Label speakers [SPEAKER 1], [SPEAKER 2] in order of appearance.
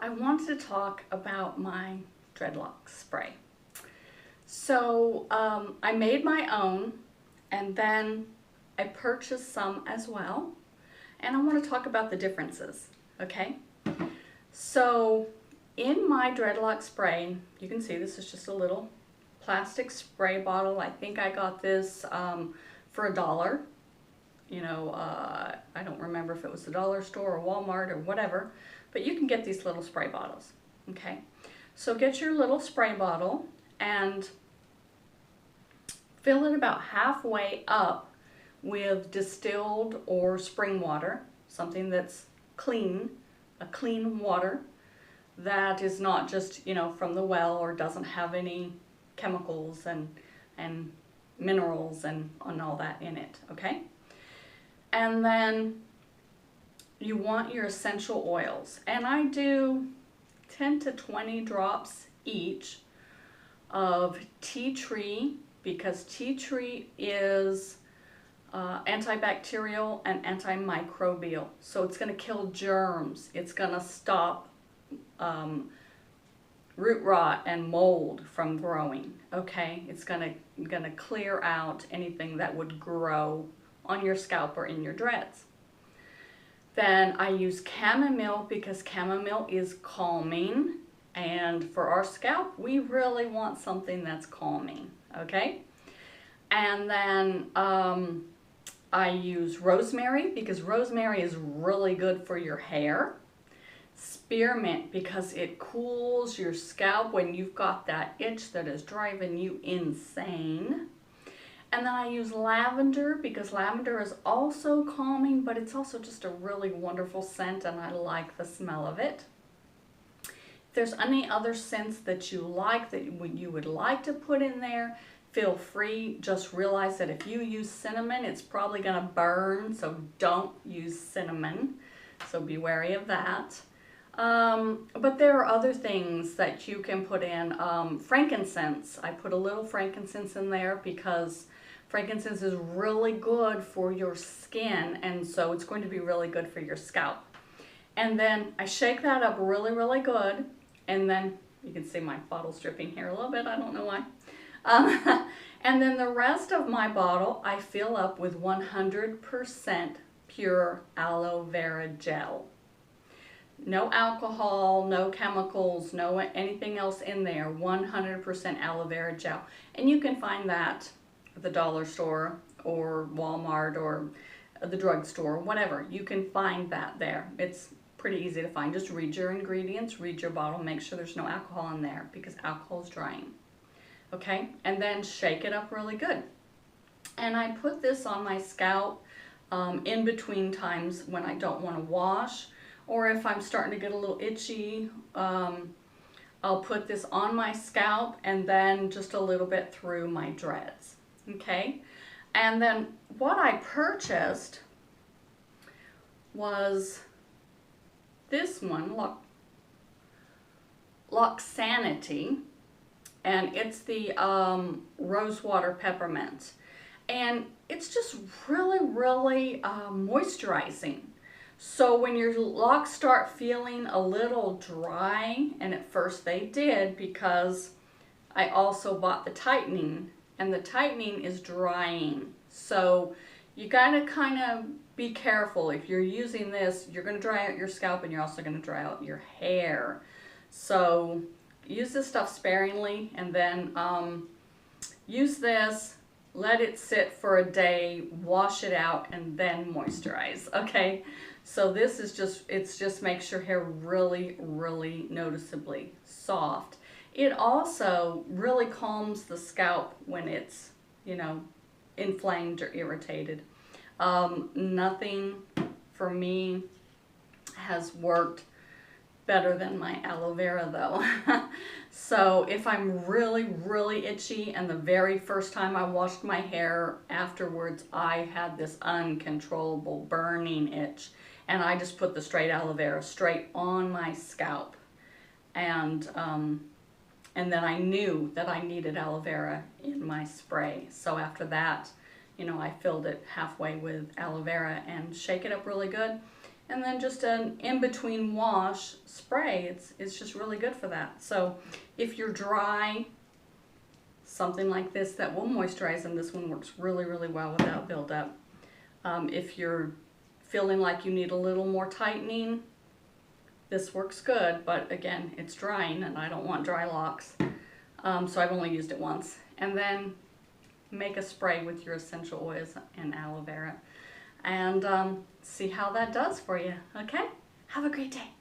[SPEAKER 1] I wanted to talk about my dreadlock spray. So I made my own, and then I purchased some as well, and I want to talk about the differences, okay? So in my dreadlock spray, you can see this is just a little plastic spray bottle. I think I got this for $1. You know, I don't remember if it was the dollar store or Walmart or whatever, but you can get these little spray bottles, okay? So get your little spray bottle and fill it about halfway up with distilled or spring water, something that's clean, a clean water that is not just, you know, from the well or doesn't have any chemicals and minerals and all that in it, okay? And then you want your essential oils, and I do 10 to 20 drops each of tea tree, because tea tree is antibacterial and antimicrobial, so it's going to kill germs. It's going to stop root rot and mold from growing, okay? It's going to clear out anything that would grow on your scalp or in your dreads. Then I use chamomile because chamomile is calming, and for our scalp we really want something that's calming, okay? And then I use rosemary because rosemary is really good for your hair. Spearmint because it cools your scalp when you've got that itch that is driving you insane. And then I use lavender because lavender is also calming, but it's also just a really wonderful scent, and I like the smell of it. If there's any other scents that you like that you would like to put in there, feel free. Just realize that if you use cinnamon, it's probably going to burn, so don't use cinnamon. So be wary of that. But there are other things that you can put in. Frankincense. I put a little frankincense in there because frankincense is really good for your skin, and so it's going to be really good for your scalp. And then I shake that up really, really good, and then you can see my bottle's dripping here a little bit. I don't know why. And then the rest of my bottle I fill up with 100% pure aloe vera gel. No alcohol, no chemicals, no anything else in there. 100% aloe vera gel. And you can find that at the dollar store or Walmart or the drugstore, whatever. You can find that there. It's pretty easy to find. Just read your ingredients, read your bottle, make sure there's no alcohol in there because alcohol is drying. Okay, and then shake it up really good. And I put this on my scalp in between times when I don't want to wash, or if I'm starting to get a little itchy, I'll put this on my scalp and then just a little bit through my dreads, okay? And then what I purchased was this one, Loxanity, and it's the rosewater peppermint. And it's just really, really moisturizing. So when your locks start feeling a little dry, and at first they did because I also bought the tightening, and the tightening is drying. So you gotta kind of be careful. If you're using this, you're gonna dry out your scalp and you're also gonna dry out your hair. So use this stuff sparingly, and then use this, let it sit for a day, wash it out, and then moisturize, okay? So this is just makes your hair really, really noticeably soft. It also really calms the scalp when it's, you know, inflamed or irritated. Nothing for me has worked better than my aloe vera though. So if I'm really, really itchy, and the very first time I washed my hair afterwards, I had this uncontrollable burning itch, and I just put the straight aloe vera straight on my scalp, and then I knew that I needed aloe vera in my spray. So after that, you know, I filled it halfway with aloe vera and shake it up really good. And then just an in-between wash spray. It's just really good for that. So if you're dry, something like this that will moisturize, and this one works really, really well without buildup. If you're feeling like you need a little more tightening, this works good, but again, it's drying and I don't want dry locks. So I've only used it once. And then make a spray with your essential oils and aloe vera. And see how that does for you, okay? Have a great day.